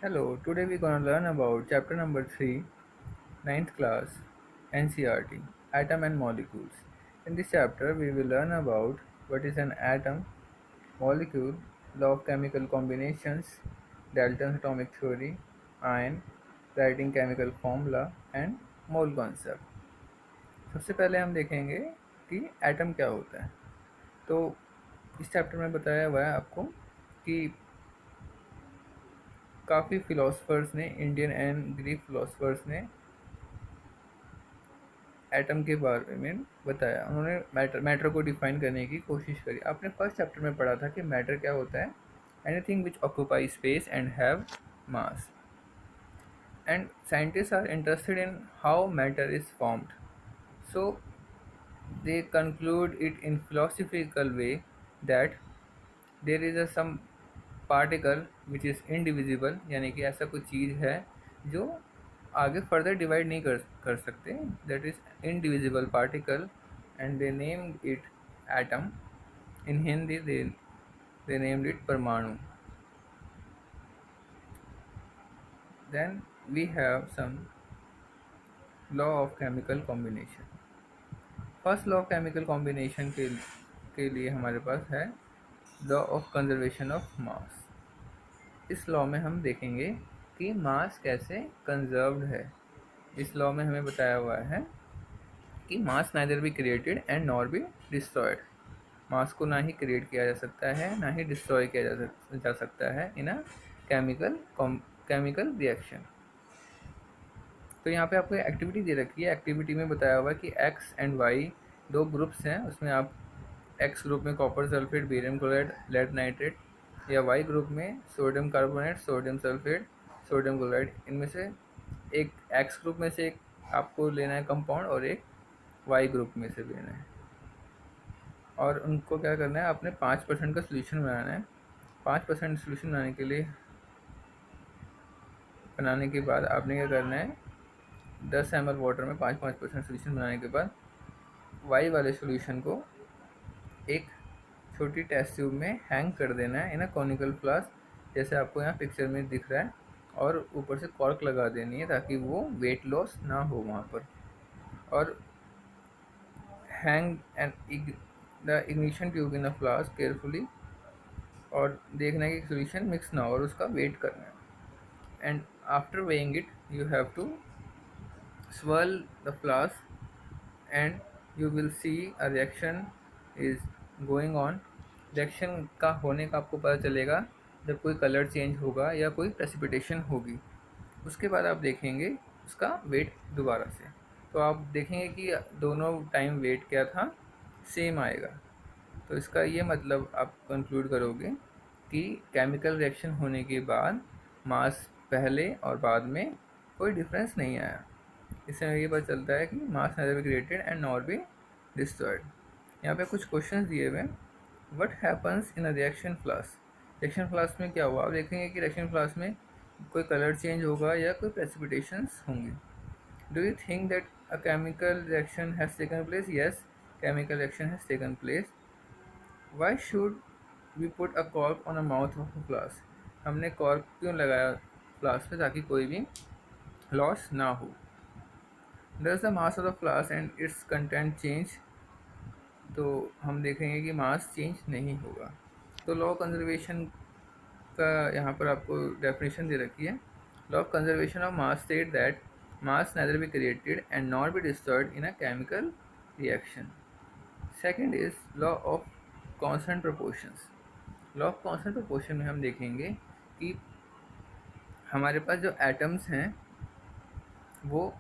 Hello, today we're gonna learn about chapter number 3, ninth class, NCRT, Atom and Molecules. In this chapter, we will learn about what is an atom, molecule, law of chemical combinations, Dalton's atomic theory, ion, writing chemical formula, and mole concept. सबसे पहले हम देखेंगे कि atom क्या होता है। तो इस चैप्टर में बताया हुआ है आपको कि काफ़ी फिलोसफर्स ने, इंडियन एंड ग्रीक फिलोसफर्स ने एटम के बारे में बताया। उन्होंने मैटर को डिफाइन करने की कोशिश करी। आपने फर्स्ट चैप्टर में पढ़ा था कि मैटर क्या होता है, anything which occupy space and have mass, and scientist are interested in how matter is formed, so they conclude it in philosophical way that there is a some particle which is indivisible, यानी कि ऐसा कोई चीज़ है जो आगे further divide नहीं कर कर सकते, that is indivisible particle, and they named it atom. In Hindi they named it परमाणु। Then we have some law of chemical combination. First law of chemical combination के लिए हमारे पास है law of conservation of mass. इस law में हम देखेंगे कि मास कैसे कंजर्व्ड है। इस लॉ में हमें बताया हुआ है कि mass neither be created and nor be destroyed. Mass को ना ही क्रिएट किया जा सकता है, ना ही डिस्ट्रॉय किया जा सकता है इन अ केमिकल रिएक्शन। तो यहाँ पे आपको एक्टिविटी दे रखी है। एक्टिविटी में बताया हुआ है कि एक्स एंड वाई दो ग्रुप्स हैं, उसमें आप एक्स ग्रुप में copper sulphate, barium chloride, lead nitrate, या वाई ग्रुप में sodium carbonate, sodium sulphate, sodium chloride, इनमें से एक एक्स ग्रुप में से एक आपको लेना है कंपाउंड और एक वाई ग्रुप में से लेना है, और उनको क्या करना है, आपने 5% का सोल्यूशन बनाना है। 5% सोल्यूशन बनाने के बाद आपने क्या करना है, 10 ml वाटर में 5% सोल्यूशन बनाने के बाद वाई वाले सोल्यूशन को एक छोटी टेस्ट ट्यूब में हैंग कर देना है इन अ कॉनिकल फ्लास्क, जैसे आपको यहाँ पिक्चर में दिख रहा है, और ऊपर से कॉर्क लगा देनी है ताकि वो वेट लॉस ना हो वहाँ पर। और hang and the ignition tube in a flask carefully, और देखना है कि सोल्यूशन मिक्स ना हो, और उसका वेट करना है। And after weighing it you have to swirl the flask and you will see a reaction is going on। Reaction का होने का आपको पता चलेगा जब कोई कलर चेंज होगा या कोई प्रेसिपिटेशन होगी। उसके बाद आप देखेंगे उसका वेट दोबारा से, तो आप देखेंगे कि दोनों टाइम वेट क्या था, सेम आएगा। तो इसका ये मतलब आप कंक्लूड करोगे कि केमिकल रिएक्शन होने के बाद मास पहले और बाद में कोई डिफरेंस नहीं आया। इससे हमें ये पता चलता है कि mass neither be created and nor be destroyed. यहाँ पे कुछ क्वेश्चंस दिए हुए हैं। What happens in a reaction flask. Reaction flask में क्या हुआ, आप देखेंगे कि रिएक्शन फ्लास्क में कोई कलर चेंज होगा या कोई प्रेसिपिटेशंस होंगे। Do you think that a chemical reaction has taken place. Yes, chemical reaction has taken place. Why should we put a cork on a mouth of a flask. हमने cork क्यों लगाया flask पे, ताकि कोई भी loss ना हो। Does the mass of the flask and it's content change. तो हम देखेंगे कि मास चेंज नहीं होगा। तो लॉ ऑफ कंजर्वेशन का यहाँ पर आपको डेफिनेशन दे रखी है। Law of conservation of mass state that mass neither be created and nor be destroyed in a chemical reaction। Second is law of constant proportions. Law of constant proportion में हम देखेंगे कि हमारे पास जो एटम्स हैं वो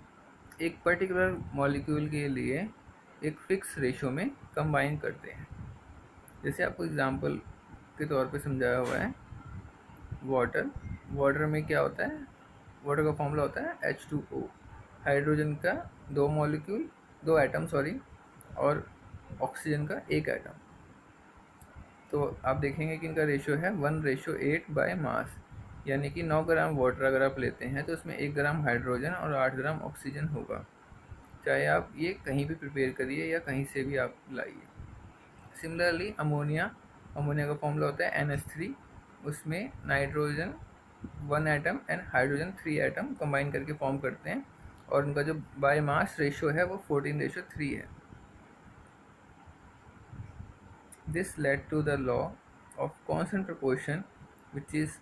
एक पर्टिकुलर मॉलिक्यूल के लिए एक फिक्स रेशो में कंबाइन करते हैं। जैसे आपको एग्जांपल के तौर पे समझाया हुआ है, वाटर। वाटर में क्या होता है, वाटर का फॉर्मूला होता है H2O। हाइड्रोजन का दो एटम सॉरी, और ऑक्सीजन का एक एटम। तो आप देखेंगे कि इनका रेशो है 1:8 बाय मास, यानी कि 9 ग्राम वाटर अगर आप लेते हैं तो उसमें 1 ग्राम हाइड्रोजन और 8 ग्राम ऑक्सीजन होगा। चाहे आप ये कहीं भी प्रिपेयर करिए या कहीं से भी आप लाइए। सिमिलरली अमोनिया, अमोनिया का फॉर्मूला होता है NH3, उसमें nitrogen 1 atom and hydrogen 3 atom combine करके फॉर्म करते हैं, और उनका जो बाय मास रेशियो है वो 14:3 है। This led to the law of constant proportion which is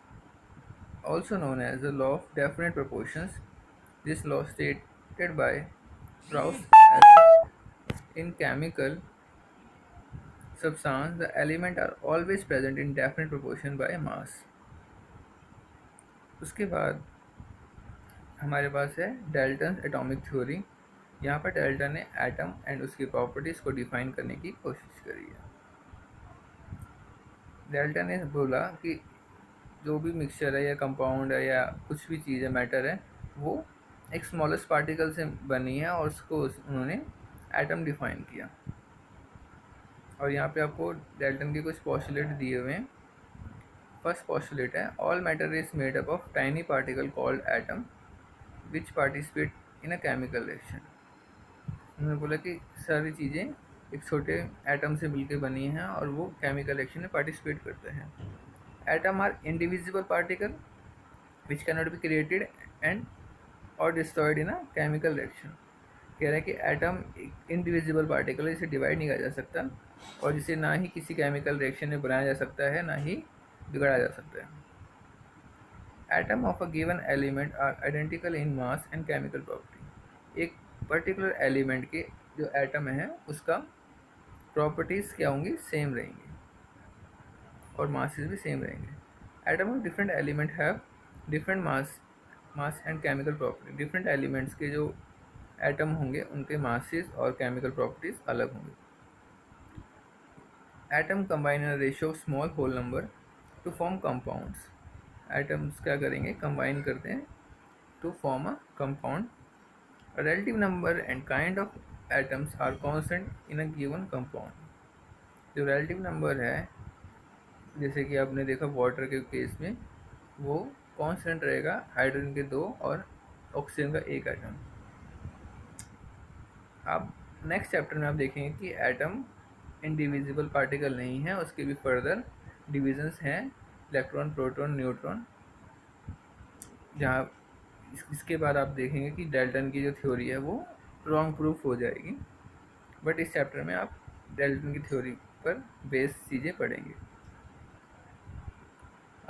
also known as the law of definite proportions. This law stated by Proust as in chemical substance the elements are always present in definite proportion by mass. उसके बाद हमारे पास है Dalton atomic theory. यहाँ पर Dalton ने atom and उसकी properties को डिफाइन करने की कोशिश करी है। डाल्टन ने बोला कि जो भी मिक्सचर है या कंपाउंड है या कुछ भी चीज़ है, मैटर है, वो एक स्मॉलेस्ट पार्टिकल से बनी है और उसको उन्होंने एटम डिफाइन किया। और यहाँ पे आपको डाल्टन के कुछ पॉस्टुलेट दिए हुए हैं। फर्स्ट पॉस्टुलेट है all matter is made up of tiny particle called atom which participate in a chemical reaction. उन्होंने बोला कि सारी चीज़ें एक छोटे एटम से मिलकर बनी हैं और वो केमिकल रिएक्शन में पार्टिसिपेट करते हैं। Atom are indivisible particle which can not be created and और destroyed in a chemical reaction. कह रहा है कि एटम एक इंडिविजिबल पार्टिकल है, इसे डिवाइड नहीं किया जा सकता और जिसे ना ही किसी केमिकल रिएक्शन में बनाया जा सकता है ना ही बिगाड़ा जा सकता है। Atom of a given element are identical in mass and chemical property. एक पर्टिकुलर एलिमेंट के जो एटम है उसका प्रॉपर्टीज़ क्या होंगी, सेम रहेंगी और मासेस भी सेम रहेंगे। Atom of different element have different mass and chemical property. Different elements के जो एटम होंगे उनके मासेस और केमिकल प्रॉपर्टीज़ अलग होंगे। Atom combine in ratio of small whole number to form compounds. Atoms क्या करेंगे, कंबाइन करते हैं to form a compound. Relative number and kind of atoms are constant in a given compound. जो relative number है, जैसे कि आपने देखा वाटर के केस में, वो कांस्टेंट रहेगा, हाइड्रोजन के 2 और ऑक्सीजन का 1 एटम। आप नेक्स्ट चैप्टर में आप देखेंगे कि एटम इंडिविजिबल पार्टिकल नहीं है, उसके भी फर्दर डिविजन्स हैं, इलेक्ट्रॉन, प्रोटॉन, न्यूट्रॉन। जहाँ इसके बाद आप देखेंगे कि डाल्टन की जो थ्योरी है वो रॉन्ग प्रूफ हो जाएगी, बट इस चैप्टर में आप डाल्टन की थ्योरी पर बेस चीज़ें पढ़ेंगे।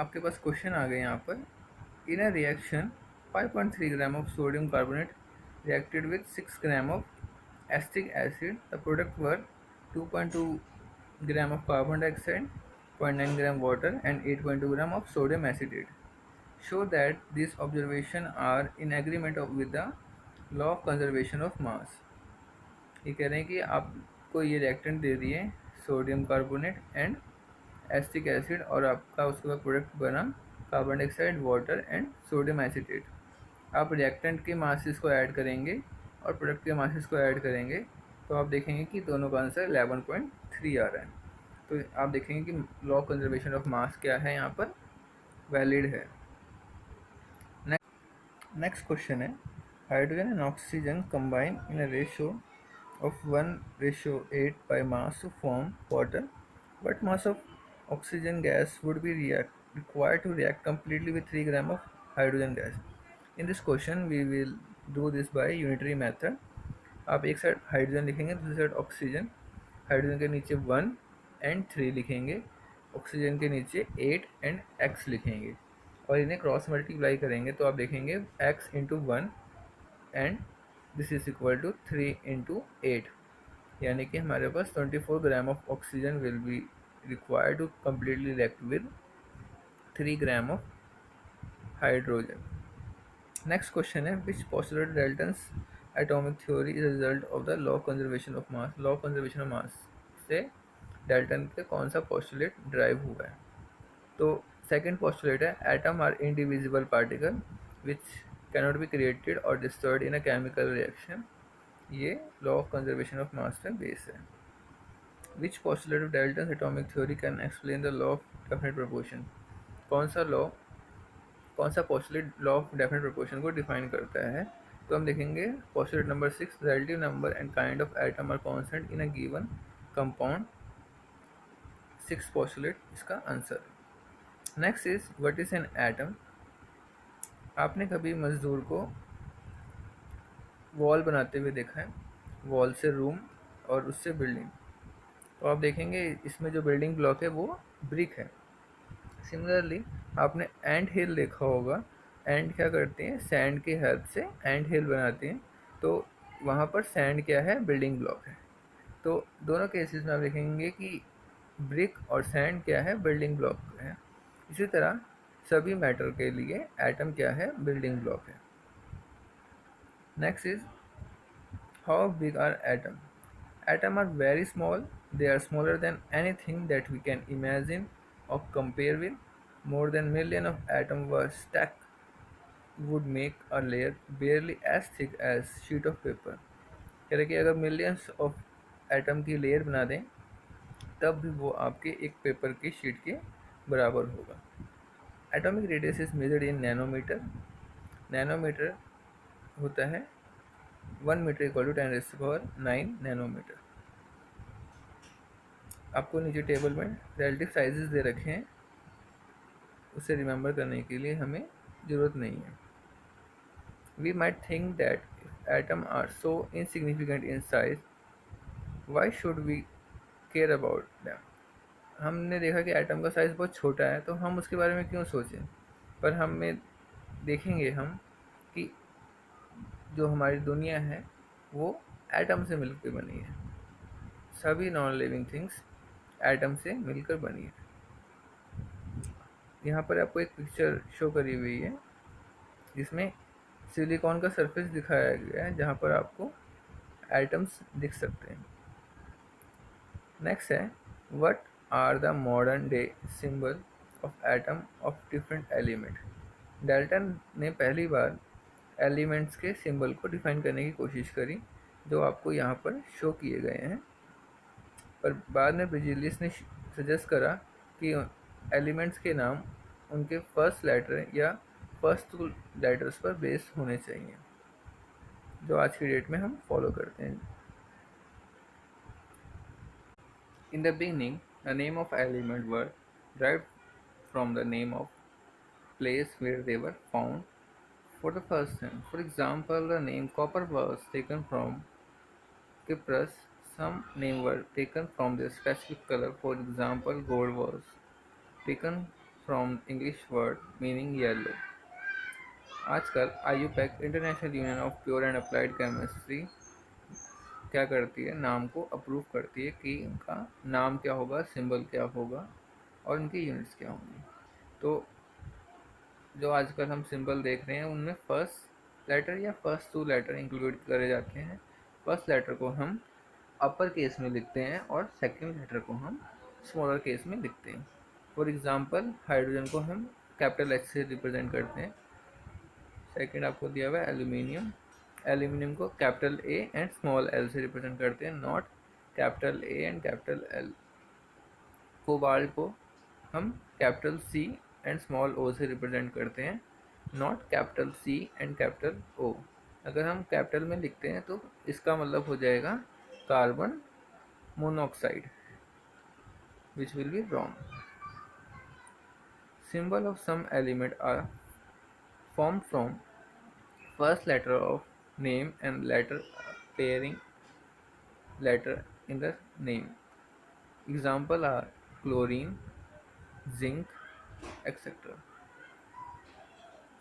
आपके पास क्वेश्चन आ गए यहाँ पर। In a reaction 5.3 gram of sodium carbonate reacted with 6 gram of acetic acid. The product were 2.2 gram of carbon dioxide, 0.9 gram water and 8.2 gram of sodium acetate. Show that these observations are in agreement with the law of conservation of mass. ये कह रहे हैं कि आपको ये reactant दे दिए sodium carbonate and acetic acid और आपका उसके बाद प्रोडक्ट बना carbon dioxide, water and sodium acetate. आप रिएक्टेंट के मासेस को ऐड करेंगे और प्रोडक्ट के मासेस को ऐड करेंगे तो आप देखेंगे कि दोनों का आंसर 11.3 आ रहा है। तो आप देखेंगे कि लॉ कंजर्वेशन ऑफ मास क्या है, यहाँ पर वैलिड है। नेक्स्ट क्वेश्चन है hydrogen and oxygen combine in a ratio of 1:8 by mass to form water. What mass of oxygen gas would be required to react completely with 3 gram of hydrogen gas? In this question we will do this by unitary method. आप एक side hydrogen लिखेंगे, दूसरी side oxygen. Hydrogen के नीचे 1 and 3 लिखेंगे, oxygen के नीचे 8 and x लिखेंगे और इन्हें क्रॉस मल्टीप्लाई करेंगे तो आप देखेंगे x into 1 and this is equal to 3 into 8, यानी कि हमारे पास 24 gram of oxygen will be required to completely react with 3 gram of hydrogen. Next question है which postulate Dalton's atomic theory is result of the law conservation of mass. Law conservation of mass से Dalton के कौन सा postulate drive हुआ है? तो second postulate है atom are indivisible particle which cannot be created और destroyed in a chemical reaction. ये law of conservation of mass पे बेस है। Which postulate of Dalton's atomic theory can explain the law of definite proportion. कौन सा postulate law of definite proportion को define करता है? तो हम देखेंगे postulate number 6 relative number and kind of atom are constant in a given compound. 6 postulate इसका answer. Next is what is an atom. आपने कभी मज़दूर को वॉल बनाते हुए देखा है? वॉल से रूम और उससे बिल्डिंग। तो आप देखेंगे इसमें जो बिल्डिंग ब्लॉक है वो ब्रिक है। सिमिलरली आपने एंट हिल देखा होगा। एंट क्या करते हैं? सैंड की हेल्प से एंट हिल बनाते हैं। तो वहाँ पर सैंड क्या है? बिल्डिंग ब्लॉक है। तो दोनों केसेस में आप देखेंगे कि ब्रिक और सैंड क्या है? बिल्डिंग ब्लॉक है। इसी तरह सभी मैटर के लिए एटम क्या है? बिल्डिंग ब्लॉक है। Next is how big are atom? Atoms are very small. They are smaller than anything that we can imagine or compare with. More than million of atoms were stacked would make a layer barely as thick as sheet of paper. कह रहे कि अगर millions of atom की layer बना दें तब भी वो आपके एक पेपर की शीट के बराबर होगा। Atomic radius is measured in nanometre. Nanometre होता है 1 मीटर इक्वल टू 10⁹ नैनोमीटर। आपको नीचे टेबल में रिलेटिव साइजेस दे रखे हैं, उसे रिमेंबर करने के लिए हमें ज़रूरत नहीं है। We might think that if atom are so insignificant in size why should we care about them. हमने देखा कि एटम का साइज़ बहुत छोटा है तो हम उसके बारे में क्यों सोचें, पर हमें देखेंगे हम कि जो हमारी दुनिया है वो एटम से मिलकर बनी है। सभी नॉन लिविंग थिंग्स एटम से मिलकर बनी है। यहाँ पर आपको एक पिक्चर शो करी हुई है जिसमें सिलिकॉन का सरफेस दिखाया गया है जहाँ पर आपको एटम्स दिख सकते हैं। नेक्स्ट है what are the modern day symbol of atom of different element. Dalton ने पहली बार एलिमेंट्स के सिंबल को डिफाइन करने की कोशिश करी जो आपको यहाँ पर शो किए गए हैं, पर बाद में ब्रिजिलियस ने सजेस्ट करा कि एलिमेंट्स के नाम उनके फर्स्ट लेटर या फर्स्ट टू लेटर्स पर बेस होने चाहिए, जो आज की डेट में हम फॉलो करते हैं। In the beginning the name of element were derived from the name of place where they were found for the first time. For example, the name copper was taken from Cyprus. Some names were taken from their specific color. For example, gold was taken from English word meaning yellow. आजकल IUPAC international union of pure and applied chemistry क्या करती है? नाम को approve करती है कि उनका नाम क्या होगा, सिंबल क्या होगा और उनकी यूनिट्स क्या होंगी। तो जो आजकल हम सिंबल देख रहे हैं उनमें फर्स्ट लेटर या फर्स्ट टू लेटर इंक्लूड करे जाते हैं। फर्स्ट लेटर को हम अपर केस में लिखते हैं और सेकंड लेटर को हम स्मॉलर केस में लिखते हैं। फॉर एग्जांपल हाइड्रोजन को हम कैपिटल एच से रिप्रेजेंट करते हैं। सेकंड आपको दिया हुआ है एल्यूमिनियम। एल्यूमिनियम को capital A and small L से रिप्रेजेंट करते हैं, not capital A and capital L. Cobalt को हम capital C and small O से रिप्रेजेंट करते हैं, not capital C and capital O. अगर हम कैपिटल में लिखते हैं तो इसका मतलब हो जाएगा carbon monoxide, which will be wrong. Symbol of some element are formed from first letter of name and letter pairing letter in the name. Example are chlorine, zinc, etc.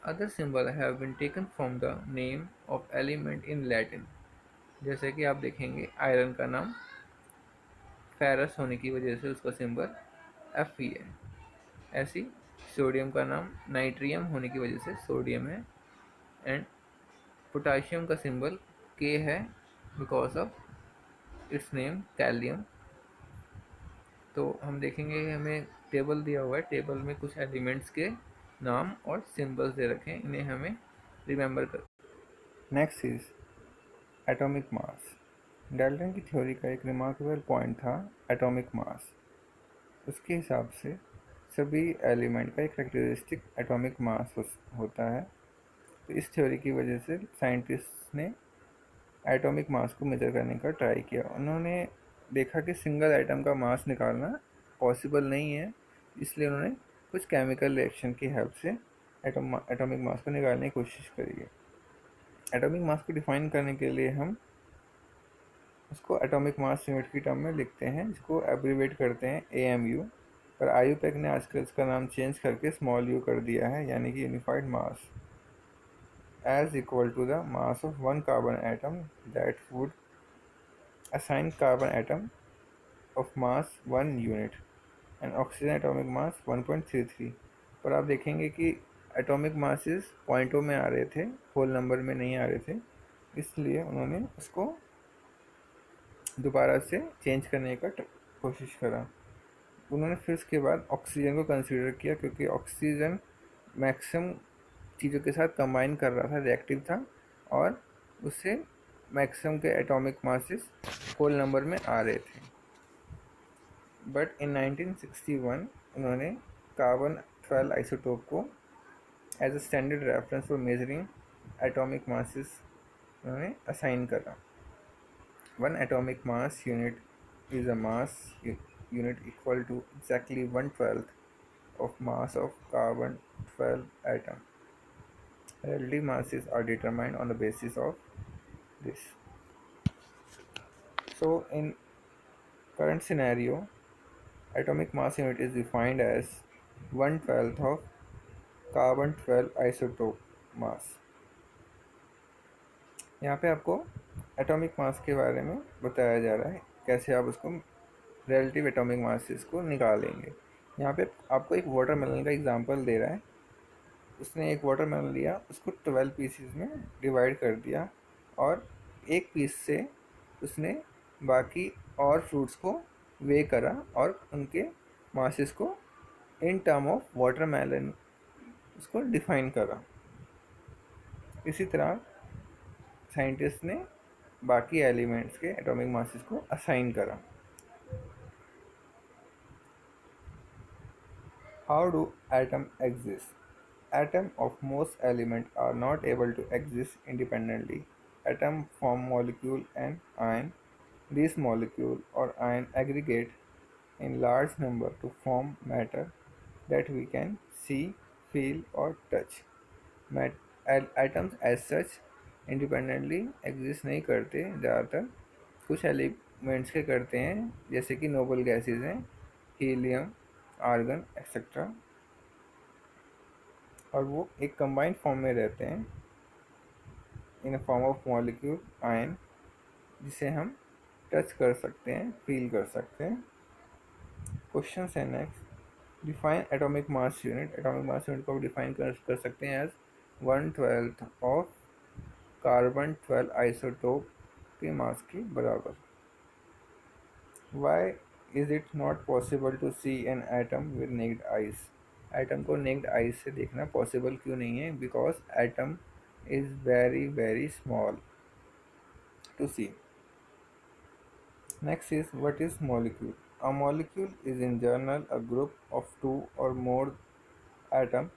Other symbols have been taken from the name of element in Latin. जैसे कि आप देखेंगे iron का नाम ferrous होने की वजह से उसका सिंबल Fe है। ऐसी सोडियम का नाम नाइट्रियम होने की वजह से सोडियम है, एंड पोटाशियम का सिंबल K है बिकॉज ऑफ इट्स नेम कैलियम। तो हम देखेंगे हमें टेबल दिया हुआ है, टेबल में कुछ एलिमेंट्स के नाम और सिंबल्स दे रखे हैं, इन्हें हमें रिमेंबर कर। Next is atomic mass. Dalton की थ्योरी का एक रिमार्केबल पॉइंट था एटॉमिक मास। उसके हिसाब से सभी एलिमेंट का एक करेक्टरिस्टिक एटॉमिक मास होता है। तो इस थ्योरी की वजह से साइंटिस्ट ने एटॉमिक मास को मेजर करने का ट्राई किया। उन्होंने देखा कि सिंगल एटम का मास निकालना पॉसिबल नहीं है, इसलिए उन्होंने कुछ केमिकल रिएक्शन की हेल्प से एटॉमिक मास को निकालने की कोशिश करिए। एटॉमिक मास को डिफाइन करने के लिए हम उसको एटॉमिक मास यूनिट की टर्म में लिखते हैं, जिसको एब्रीवेट करते हैं AMU। पर IUPAC ने आजकल इसका नाम चेंज करके स्मॉल यू कर दिया है, यानी कि unified mass as equal to the mass of one carbon atom that would assign carbon atom of mass 1 unit and oxygen atomic mass 1.33। पर आप देखेंगे कि एटॉमिक मासेस पॉइंटों में आ रहे थे, होल नंबर में नहीं आ रहे थे, इसलिए उन्होंने उसको दोबारा से चेंज करने का कोशिश करा। उन्होंने फिर उसके बाद ऑक्सीजन को कंसीडर किया, क्योंकि ऑक्सीजन मैक्सिमम चीज़ों के साथ कंबाइन कर रहा था, रिएक्टिव था, और उससे मैक्सिमम के एटॉमिक मासेस होल नंबर में आ रहे थे। बट इन 1961 उन्होंने कार्बन 12 आइसोटोप को as a standard reference for measuring atomic masses उन्होंने असाइन करा। One atomic mass unit is a mass unit equal to exactly 1/12 of mass of carbon 12 atom. Relative masses are determined on the basis of this. So in current scenario, atomic mass unit is defined as 1/12 of carbon 12 isotope mass. यहाँ पे आपको atomic mass के बारे में बताया जा रहा है, कैसे आप उसको रिलेटिव एटॉमिक मासेस को निकालेंगे। यहाँ पे आपको एक वाटरमेलन का एग्जांपल दे रहा है। उसने एक वाटरमेलन लिया, उसको 12 पीसीज में डिवाइड कर दिया, और एक पीस से उसने बाकी और फ्रूट्स को वे करा और उनके मासेस को इन टर्म ऑफ वाटरमेलन उसको डिफाइन करा। इसी तरह साइंटिस्ट ने बाकी एलिमेंट्स के एटॉमिक मासेस को असाइन करा। How do atom exist? Atoms of most elements are not able to exist independently. Atoms form molecule and ion. These molecule or ion aggregate in large number to form matter that we can see, feel or touch. Atoms as such independently exist नहीं करते ज़्यादातर, कुछ elements के करते हैं, जैसे कि noble gases हैं, हीलियम, आर्गन एक्सेट्रा, और वो एक कंबाइंड फॉर्म में रहते हैं in form of molecule ion, जिसे हम टच कर सकते हैं, फील कर सकते हैं। क्वेश्चन है next, define atomic mass unit. Atomic mass unit को डिफाइन कर सकते हैं एज 1/12 ऑफ कार्बन 12 आइसोटोप के मास के बराबर। Why is it not possible to see an atom with naked eyes? Atom को नेक्ड आइज से देखना पॉसिबल क्यों नहीं है? Because atom is very very small to see. Next is what is molecule? A molecule is in general a group of 2 or more atoms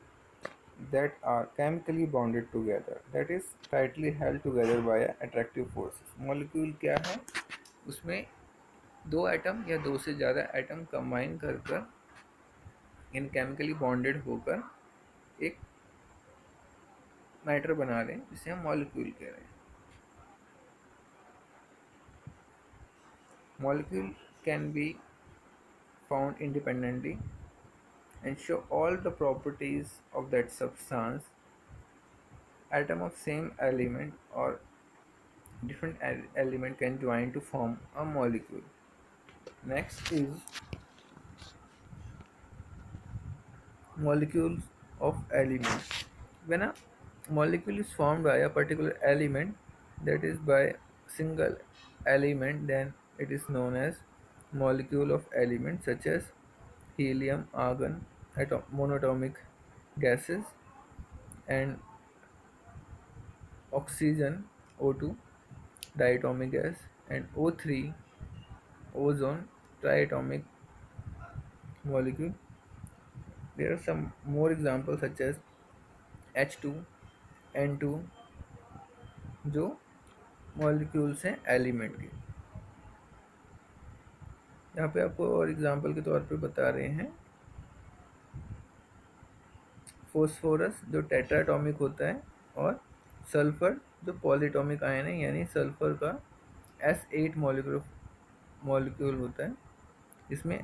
that are chemically bonded together, that is tightly held together by attractive forces. Molecule क्या है? उसमें दो atom या दो से ज़्यादा atom combine कर इन chemically bonded होकर एक मैटर बना रहे हैं, जिसे हम मॉलिक्यूल कह रहे हैं। Molecule can be found independently and show all the properties of that substance. Atom of same element or different element can join to form a molecule. Next is molecules of elements. When a molecule is formed by a particular element, that is by single element, then it is known as molecule of elements, such as helium, argon, monatomic gases, and oxygen, O2, diatomic gas, and O3, ozone, triatomic molecule. There are some more examples such as H2, N2, जो molecules हैं element के। यहाँ पे आपको और example के तौर पे बता रहे हैं फोस्फोरस जो टेट्राटॉमिक होता है, और सल्फर जो पॉलीटॉमिक आयन है, यानी सल्फर का S8 मॉलिक्यूल होता है, इसमें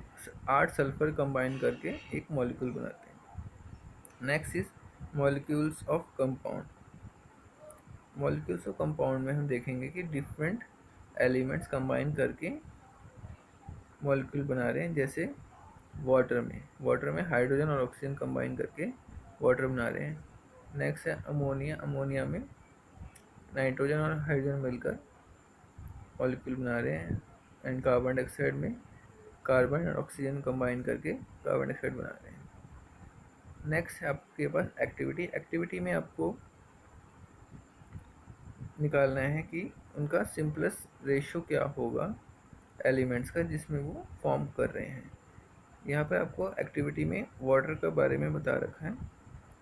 8 सल्फर कंबाइन करके एक मॉलिक्यूल बनाते हैं। Next is molecules of compound. Molecules of compound में हम देखेंगे कि डिफरेंट एलिमेंट्स कंबाइन करके मॉलिक्यूल बना रहे हैं। जैसे वाटर में हाइड्रोजन और ऑक्सीजन कंबाइन करके वाटर बना रहे हैं। नेक्स्ट है अमोनिया। अमोनिया में नाइट्रोजन और हाइड्रोजन मिलकर मॉलिक्यूल बना रहे हैं। एंड कार्बन डाइऑक्साइड में कार्बन और ऑक्सीजन कंबाइन करके कार्बन डाइऑक्साइड बना रहे हैं। नेक्स्ट है आपके पास एक्टिविटी। एक्टिविटी में आपको निकालना है कि उनका सिंपलेस्ट रेशो क्या होगा एलिमेंट्स का जिसमें वो फॉर्म कर रहे हैं। यहाँ पर आपको एक्टिविटी में वाटर के बारे में बता रखा है।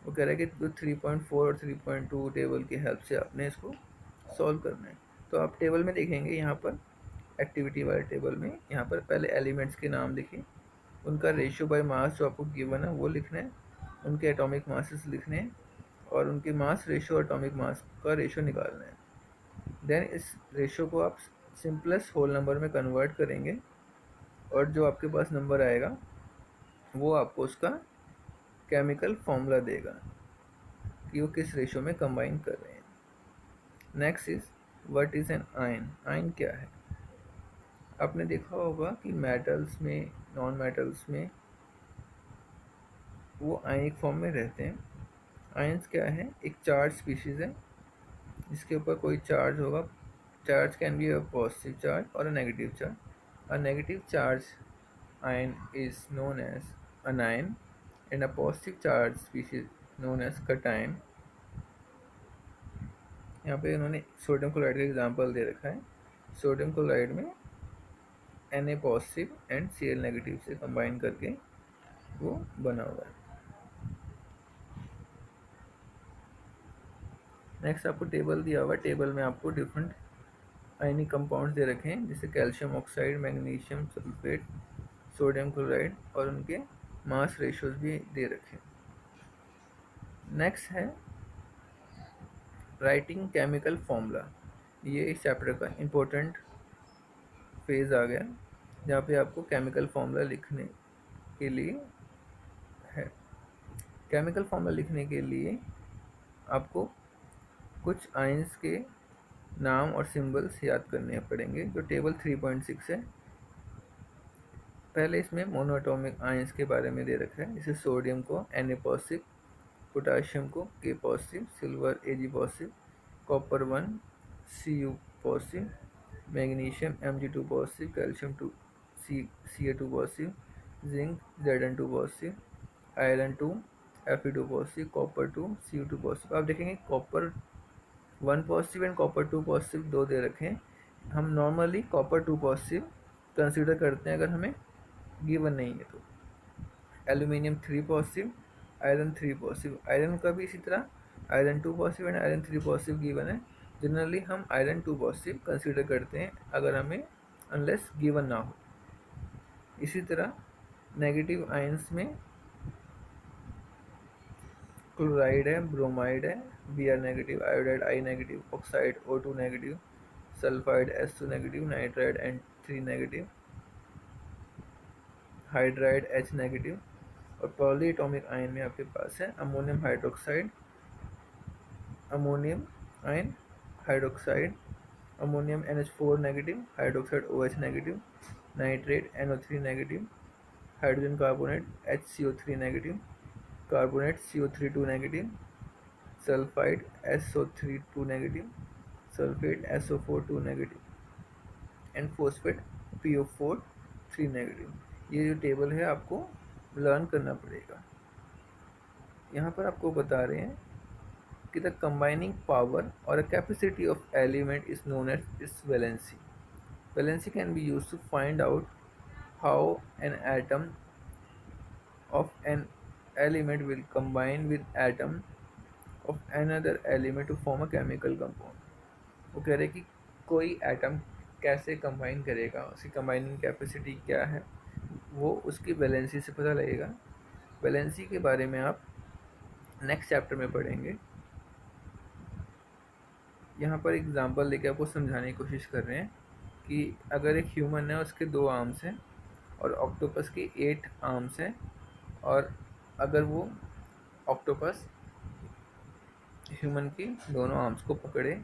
वो कह रहा है कि जो 3.4 और 3.2 टेबल की हेल्प से आपने इसको सॉल्व करना है। तो आप टेबल में देखेंगे, यहाँ पर एक्टिविटी वाले टेबल में यहाँ पर पहले एलिमेंट्स के नाम लिखिए, उनका रेशियो बाय मास जो आपको गिवन है वो लिखना है, उनके एटॉमिक मासेस लिखने हैं, और उनके मास रेशियो और एटॉमिक मास का रेशियो निकालना है। देन इस रेशियो को आप सिंपलेस्ट होल नंबर में कन्वर्ट करेंगे, और जो आपके पास नंबर आएगा वो आपको उसका केमिकल फॉर्मूला देगा कि वो किस रेशियो में कंबाइन कर रहे हैं। Next is what is an ion. Ion क्या है? आपने देखा होगा कि मेटल्स में, नॉन मेटल्स में वो आयनिक फॉर्म में रहते हैं। आयंस क्या है? एक चार्ज स्पीशीज़ है जिसके ऊपर कोई चार्ज होगा। Charge can be a positive charge और a negative charge. A negative charge ion is known as anion and a positive charge species known as cation। यहाँ पे इन्होंने सोडियम क्लोराइड का एग्जांपल दे रखा है। सोडियम क्लोराइड में Na positive and Cl negative से combine करके वो बना हुआ है। नेक्स्ट आपको टेबल दिया हुआ है। टेबल में आपको डिफरेंट आयनिक कंपाउंड्स दे रखे हैं, जैसे calcium oxide, magnesium sulphate, sodium chloride, और उनके मास रेशियोज भी दे रखे हैं। नेक्स्ट है राइटिंग केमिकल फॉर्मूला। ये इस चैप्टर का इम्पोर्टेंट फेज़ आ गया, जहाँ पे आपको केमिकल फॉर्मूला लिखने के लिए है। केमिकल फॉर्मूला लिखने के लिए आपको कुछ आयंस के नाम और सिंबल्स याद करने पड़ेंगे, जो टेबल 3.6 है। पहले इसमें मोनोएटॉमिक आयंस के बारे में दे रखा है, जैसे सोडियम को Na पॉजिटिव, पोटाशियम को K positive, silver Ag positive, copper 1 Cu positive, magnesium Mg2 positive, calcium Ca2 positive, zinc Zn2 positive, iron 2 Fe2 positive, copper 2 Cu2 positive. आप देखेंगे copper 1 positive and copper 2 positive दो दे रखे हैं। हम normally copper 2 positive consider करते हैं अगर हमें गिवन नहीं है तो। Aluminium 3 positive, iron 3 positive. Iron का भी इसी तरह iron 2 positive and iron 3 positive given है। जनरली हम आयरन 2 पॉजिटिव कंसीडर करते हैं अगर हमें अनलेस गिवन ना हो। इसी तरह नेगेटिव आयंस में क्लोराइड है, ब्रोमाइड है, Br negative, iodide I negative, oxide O2 negative, sulphide S2 negative, nitride N3 negative, hydride H negative. और पॉलीएटॉमिक आयन में आपके पास है ammonium hydroxide, ammonium ion hydroxide, ammonium NH4 negative, hydroxide OH negative, nitrate NO3 negative, hydrogen carbonate HCO3 negative, carbonate CO3 negative, sulphide SO3 negative, sulphate SO4 negative, and phosphate PO4 negative. ये जो table है आपको learn करना पड़ेगा। यहाँ पर आपको बता रहे हैं कि द कंबाइनिंग पावर और a capacity of element is known as its valency. Valency can be used to find out how an atom of an element will combine with atom of another element to form a chemical compound। वो कह रहे कि कोई atom कैसे combine करेगा, उसकी combining capacity क्या है, वो उसकी वैलेंसी से पता लगेगा। वैलेंसी के बारे में आप नेक्स्ट चैप्टर में पढ़ेंगे। यहाँ पर एग्जांपल लेके आपको समझाने की कोशिश कर रहे हैं कि अगर एक ह्यूमन है, उसके 2 आर्म्स हैं और ऑक्टोपस की 8 आर्म्स हैं, और अगर वो ऑक्टोपस ह्यूमन की दोनों आर्म्स को पकड़े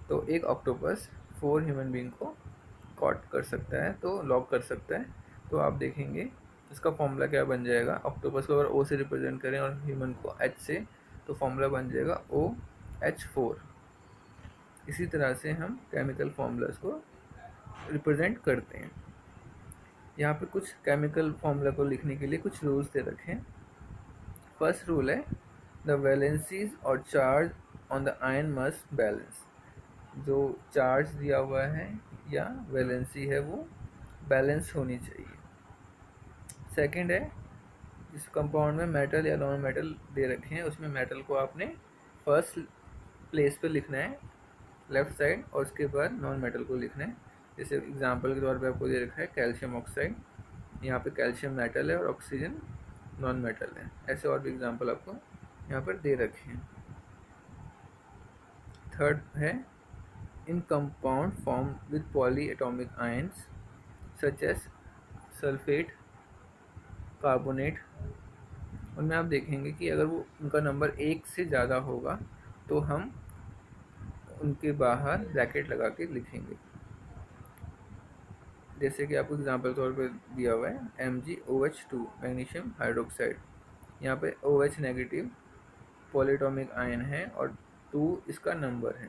तो एक ऑक्टोपस 4 ह्यूमन बीइंग को कॉट कर सकता है, तो लॉक कर सकता है। तो आप देखेंगे इसका फॉर्मूला क्या बन जाएगा। ऑक्टोपस को अगर ओ से रिप्रेजेंट करें और ह्यूमन को एच से, तो फॉर्मूला बन जाएगा OH4। इसी तरह से हम केमिकल फॉर्मूलाज को रिप्रेजेंट करते हैं। यहाँ पे कुछ केमिकल फॉर्मूला को लिखने के लिए कुछ रूल्स दे रखे हैं। फर्स्ट रूल है द वैलेंसीज और charge on the ion must balance. जो चार्ज दिया हुआ है या वैलेंसी है वो बैलेंस होनी चाहिए। सेकंड है, जिस कंपाउंड में मेटल या नॉन मेटल दे रखे हैं उसमें मेटल को आपने फर्स्ट प्लेस पे लिखना है लेफ्ट साइड, और उसके बाद नॉन मेटल को लिखना है। जैसे एग्जांपल के तौर पे आपको दे रखा है कैल्शियम ऑक्साइड, यहाँ पे कैल्शियम मेटल है और ऑक्सीजन नॉन मेटल है। ऐसे और भी एग्जांपल आपको यहाँ पर दे रखे हैं। थर्ड है in compound form with polyatomic ions such as sulphate, carbonate, उनमें आप देखेंगे कि अगर वो उनका नंबर 1 से ज़्यादा होगा तो हम उनके बाहर ब्रैकेट लगा के लिखेंगे। जैसे कि आपको एग्जांपल तौर पे दिया हुआ है MgOH2 मैग्नीशियम हाइड्रोक्साइड, यहाँ पे OH नेगेटिव पॉलीएटॉमिक आयन है और 2 इसका नंबर है।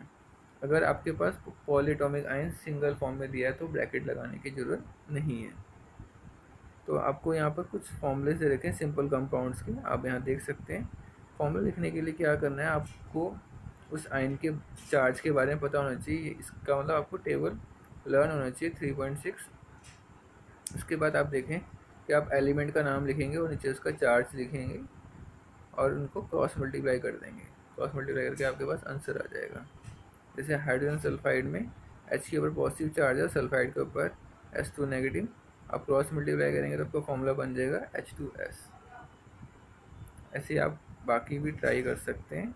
अगर आपके पास पॉलीएटॉमिक आयन सिंगल फॉर्म में दिया है तो ब्रैकेट लगाने की ज़रूरत नहीं है। तो आपको यहाँ पर कुछ फॉर्मूले दे रखे हैं सिंपल कंपाउंड्स के, आप यहाँ देख सकते हैं। फॉर्मूला लिखने के लिए क्या करना है, आपको उस आयन के चार्ज के बारे में पता होना चाहिए। इसका मतलब आपको टेबल लर्न होना चाहिए 3.6। उसके बाद आप देखें कि आप एलिमेंट का नाम लिखेंगे और नीचे उसका चार्ज लिखेंगे और उनको क्रॉस मल्टीप्लाई कर देंगे। क्रॉस मल्टीप्लाई करके आपके पास आंसर आ जाएगा। जैसे हाइड्रोजन सल्फाइड में H के ऊपर पॉजिटिव चार्ज है, सल्फाइड के ऊपर H2 नेगेटिव। आप क्रॉस मल्टीप्लाई करेंगे तो आपका फॉर्मूला बन जाएगा H2S। ऐसे आप बाकी भी ट्राई कर सकते हैं।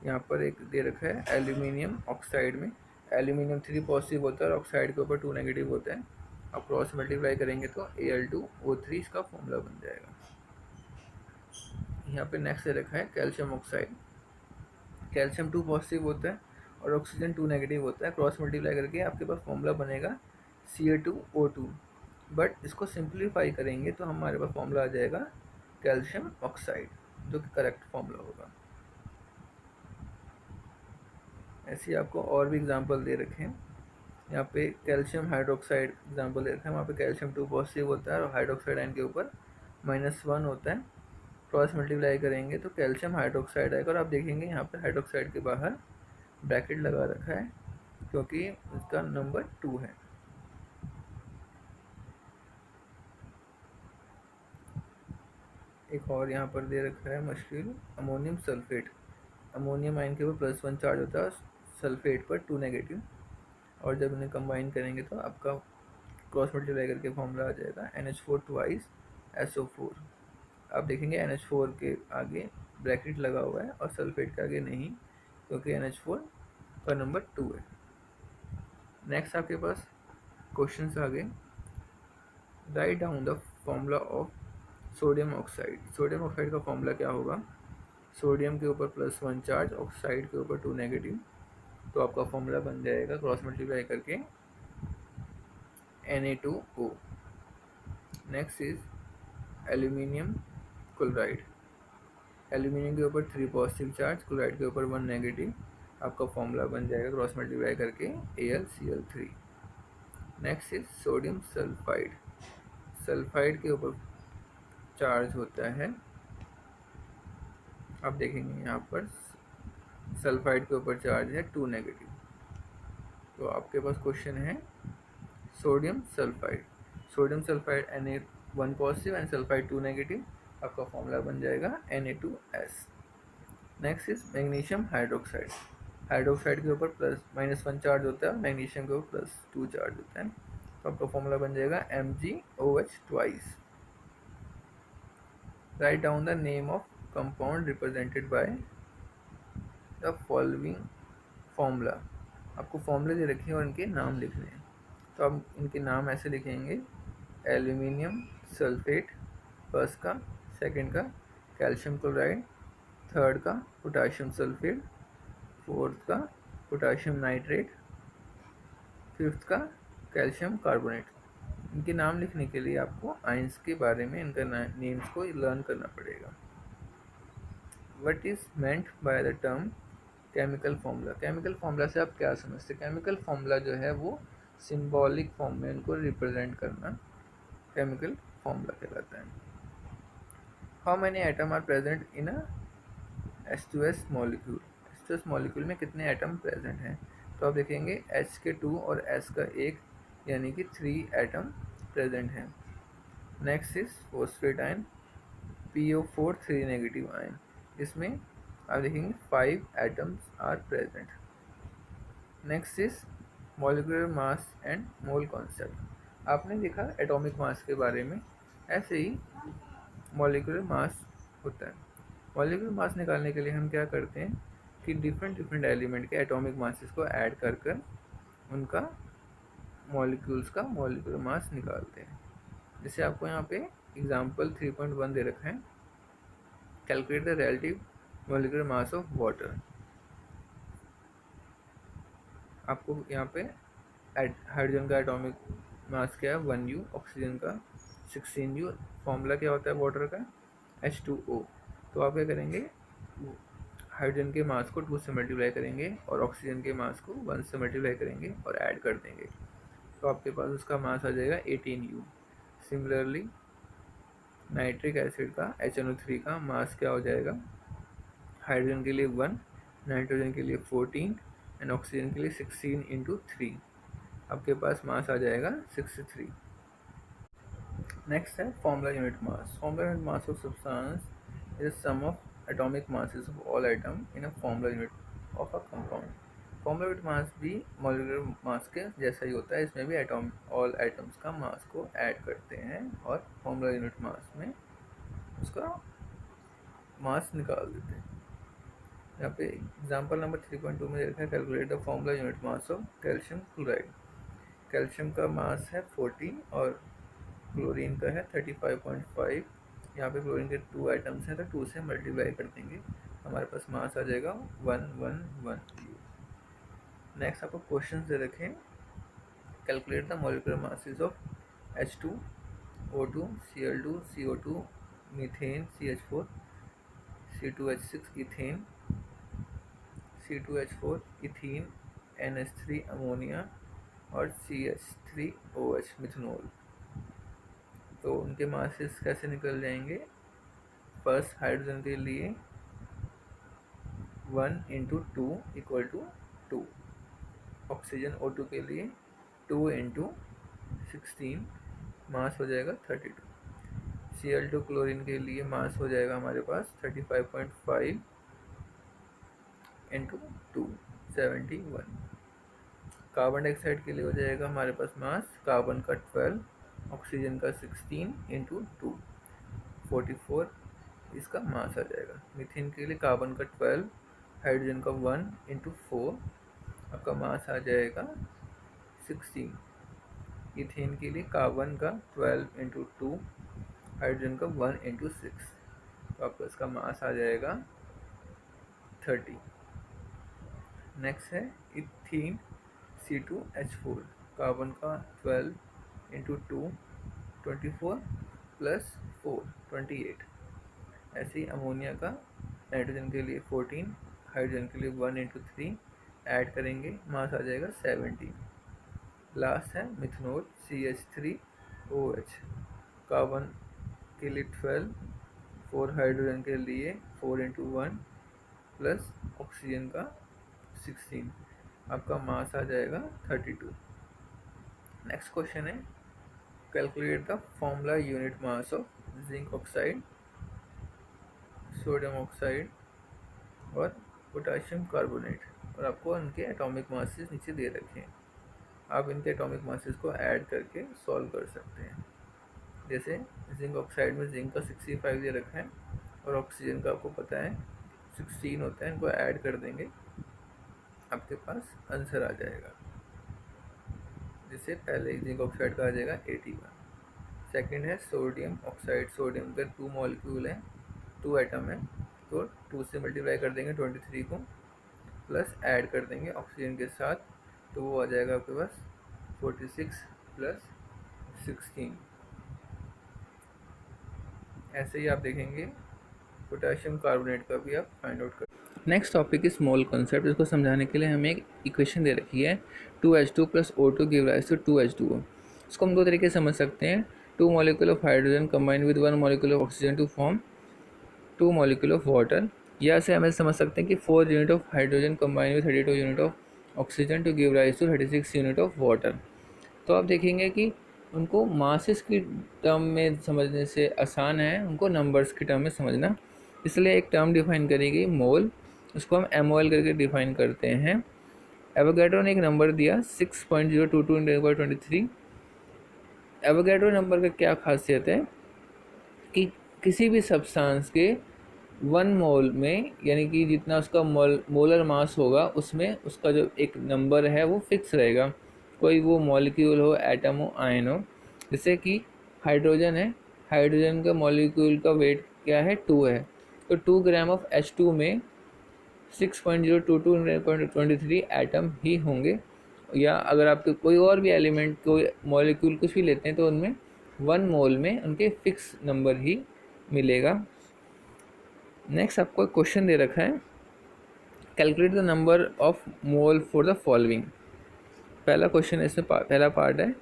यहाँ पर एक दे रखा है एल्यूमिनियम ऑक्साइड में एल्यूमिनियम 3 पॉजिटिव होता है और ऑक्साइड के ऊपर 2 नेगेटिव होता है। आप क्रॉस मल्टीप्लाई करेंगे तो Al2O3 इसका फॉर्मूला बन जाएगा। यहाँ पे नेक्स्ट दे रखा है कैल्शियम ऑक्साइड, कैल्शियम 2 पॉजिटिव होता है और ऑक्सीजन 2 नेगेटिव होता है। क्रॉस मल्टीप्लाई करके आपके पास फॉर्मूला बनेगा Ca2O2। बट इसको सिंप्लीफाई करेंगे तो हमारे पास फॉर्मूला आ जाएगा कैल्शियम ऑक्साइड, जो कि करेक्ट फॉर्मूला होगा। ऐसे आपको और भी एग्जांपल दे रखे हैं। यहाँ पे कैल्शियम हाइड्रोक्साइड एग्जांपल दे रखा है, वहाँ पे कैल्शियम 2 पॉजिटिव होता है और हाइड्रोक्साइड आयन के ऊपर -1 होता है। क्रॉस मल्टीप्लाई करेंगे तो कैल्शियम हाइड्रोक्साइड आएगा और आप देखेंगे यहाँ पे हाइड्रोक्साइड के बाहर ब्रैकेट लगा रखा है क्योंकि इसका नंबर 2 है। एक और यहाँ पर दे रखा है मुश्किल अमोनियम सल्फेट, अमोनियम आयन के ऊपर +1 चार्ज होता है, सल्फेट पर 2 नेगेटिव, और जब इन्हें कंबाइन करेंगे तो आपका क्रॉस मल्टीप्लाई करके फॉर्मूला आ जाएगा NH4 ट्वाइस SO4। आप देखेंगे NH4 के आगे ब्रैकेट लगा हुआ है और सल्फेट के आगे नहीं, क्योंकि NH4 का नंबर 2 है। नेक्स्ट आपके पास क्वेश्चंस आ गए। Write down the formula of sodium oxide. Sodium oxide का फॉर्मूला क्या होगा, सोडियम के ऊपर +1 चार्ज, ऑक्साइड के ऊपर 2 नेगेटिव, तो आपका फॉर्मूला बन जाएगा क्रॉस मल्टीप्लाई करके Na2O। Next is aluminium chloride, aluminium के ऊपर 3 पॉजिटिव चार्ज, क्लोराइड के ऊपर 1 नेगेटिव, आपका फॉर्मूला बन जाएगा क्रॉस मल्टीप्लाई करके AlCl3। Next is sodium sulphide, sulphide के ऊपर चार्ज होता है, आप देखेंगे यहाँ पर सल्फाइड के ऊपर चार्ज है 2 नेगेटिव। तो आपके पास क्वेश्चन है sodium sulphide, sodium sulphide Na1 positive and sulphide 2 negative, आपका फॉर्मूला बन जाएगा Na2S। Next is magnesium hydroxide, hydroxide के ऊपर -1 चार्ज होता है, मैग्नीशियम के ऊपर +2 चार्ज होता है, तो आपका फॉर्मूला बन जाएगा MgOH twice. Write down the name of compound represented by the following formula. आपको फॉर्मूले दे रखे हैं और इनके नाम लिखने हैं। तो आप इनके नाम ऐसे लिखेंगे, एल्यूमिनियम सल्फेट फर्स्ट का, सेकंड का कैल्शियम क्लोराइड, थर्ड का पोटाशियम सल्फेट, फोर्थ का पोटाशियम नाइट्रेट, फिफ्थ का कैल्शियम कार्बोनेट। इनके नाम लिखने के लिए आपको आयंस के बारे में इनका नेम्स को लर्न करना पड़ेगा। What is meant by the term chemical formula? Chemical formula से आप क्या समझते हैं? केमिकल फॉर्मूला जो है वो सिंबॉलिक फॉर्म में इनको रिप्रेजेंट करना केमिकल फॉर्मूला कहलाता है। How many atom are present in a H2S molecule? H2S molecule में कितने एटम प्रेजेंट हैं? तो आप देखेंगे H के 2 और S का 1 यानी कि 3 एटम प्रेजेंट हैं। Next is phosphate ion, PO4 3 negative ion, इसमें आप देखेंगे 5 atoms are present. Next is molecular mass and mole concept. आपने देखा एटॉमिक मास के बारे में, ऐसे ही मॉलिक्यूलर मास होता है। मॉलिक्यूलर मास निकालने के लिए हम क्या करते हैं कि डिफरेंट एलिमेंट के एटॉमिक मासेस को ऐड कर कर उनका मॉलिक्यूल्स का मॉलिक्यूलर मास निकालते हैं। जैसे आपको यहाँ पे एग्जांपल 3.1 दे रखा है, calculate the relative molecular mass of water. आपको यहाँ पे हाइड्रोजन का एटॉमिक मास क्या है 1U, ऑक्सीजन का 16U। फॉर्मूला क्या होता है वाटर का? H2O। तो आप क्या करेंगे, हाइड्रोजन के मास को 2 से मल्टीप्लाई करेंगे और ऑक्सीजन के मास को 1 से मल्टीप्लाई करेंगे और ऐड कर देंगे, तो आपके पास उसका मास आ जाएगा 18U। सिमिलरली नाइट्रिक एसिड का HNO3 का मास क्या हो जाएगा? हाइड्रोजन के लिए 1, नाइट्रोजन के लिए 14 एंड ऑक्सीजन के लिए 16 इंटू 3। आपके पास मास आ जाएगा 63। नेक्स्ट है formula unit mass. Formula unit mass of substance is sum of atomic masses of all atom in a formula unit of a compound. Formula unit mass भी molecular मास के जैसा ही होता है, इसमें भी ऑल आइटम्स का मास को ऐड करते हैं और फॉर्मूला यूनिट मास में उसका मास निकाल देते हैं। यहाँ पे एग्जांपल नंबर 3.2 में देखा है, calculate the formula unit mass of calcium chloride. Calcium का मास है 14 और क्लोरीन का है 35.5। यहाँ पे क्लोरीन के 2 आइटम्स हैं तो 2 से मल्टीप्लाई कर देंगे, हमारे पास मास आ जाएगा 111U। नेक्स्ट आपको क्वेश्चन दे रखे हैं, calculate the molecular masses of H2, O2, Cl2, CO2, methane, CH4, C2H6 ethane, C2H4 ethene, NH3 ammonia और CH3OH मिथनॉल। तो उनके मासेस कैसे निकल जाएंगे? फर्स्ट हाइड्रोजन के लिए 1 into 2 equal to 2, oxygen O2 के लिए 2 इंटू 16 मास हो जाएगा 32। Cl2 क्लोरीन के लिए मास हो जाएगा हमारे पास 35.5 इंटू 2 71। कार्बन डाइऑक्साइड के लिए हो जाएगा हमारे पास मास कार्बन का 12, ऑक्सीजन का 16 इंटू 2 44, इसका मास आ जाएगा। मीथेन के लिए कार्बन का 12, हाइड्रोजन का 1 इंटू 4, आपका मास आ जाएगा 16। इथेन के लिए कार्बन का 12 इंटू 2, हाइड्रोजन का 1 इंटू 6, तो आपका इसका मास आ जाएगा 30। नेक्स्ट है इथीन C2H4, कार्बन का 12 इंटू 2 24 प्लस 4 28। ऐसे ही अमोनिया का नाइट्रोजन के लिए 14, हाइड्रोजन के लिए 1 इंटू 3 ऐड करेंगे, मास आ जाएगा 17। लास्ट है मिथनॉल CH3OH, कार्बन के लिए 12, 4 हाइड्रोजन के लिए 4 इंटू 1 प्लस ऑक्सीजन का 16, आपका मास आ जाएगा 32। नेक्स्ट क्वेश्चन है, calculate the formula unit mass of zinc oxide, sodium oxide और पोटाशियम कार्बोनेट, और आपको इनके एटॉमिक मासेस नीचे दे रखे हैं। आप इनके एटॉमिक मासेस को ऐड करके सॉल्व कर सकते हैं। जैसे जिंक ऑक्साइड में जिंक का 65 दे रखा है, और ऑक्सीजन का आपको पता है 16 होता है। इनको ऐड कर देंगे, आपके पास आंसर आ जाएगा, जिससे पहले जिंक ऑक्साइड का आ जाएगा 81। सेकेंड है सोडियम ऑक्साइड। सोडियम के 2 मॉलिक्यूल हैं, 2 एटम है, तो 2 से मल्टीप्लाई कर देंगे 23 को, प्लस ऐड कर देंगे ऑक्सीजन के साथ, तो वो आ जाएगा आपके पास 46 प्लस 16। ऐसे ही आप देखेंगे पोटेशियम कार्बोनेट का भी आप फाइंड आउट कर। Next topic is mole concept. इसको समझाने के लिए हमें एक इक्वेशन दे रखी है 2H2 plus O2 give rise to 2H2O। इसको हम दो तरीके से समझ सकते हैं, 2 molecule of hydrogen combine with 1 molecule of oxygen to form 2 molecule of water, या से हमें समझ सकते हैं कि 4 unit of hydrogen combine with 32 unit of oxygen to give rise to 36 unit of water. तो आप देखेंगे कि उनको मासेस की टर्म में समझने से आसान है उनको नंबर्स की टर्म में समझना, इसलिए एक टर्म डिफाइन करेगी मोल, उसको हम MOL करके डिफाइन करते हैं। एवोगैड्रो ने एक नंबर दिया 6.022 × 10^23। एवोगैड्रो नंबर का क्या खासियत है कि किसी भी सब्सटेंस के 1 मोल में, यानी कि जितना उसका मोलर मास होगा उसमें उसका जो एक नंबर है वो फिक्स रहेगा, कोई वो मॉलिक्यूल हो, एटम हो, आयन हो। जैसे कि हाइड्रोजन है, हाइड्रोजन का मॉलिक्यूल का वेट क्या है 2 है, तो 2 ग्राम ऑफ H2 में 6.022 × एटम ही होंगे। या अगर आप कोई और भी एलिमेंट, कोई मॉलिक्यूल कुछ भी लेते हैं तो उनमें 1 मोल में उनके फिक्स नंबर ही मिलेगा। नेक्स्ट आपको एक क्वेश्चन दे रखा है, calculate the number of mole for the following. पहला क्वेश्चन इसमें पहला पार्ट है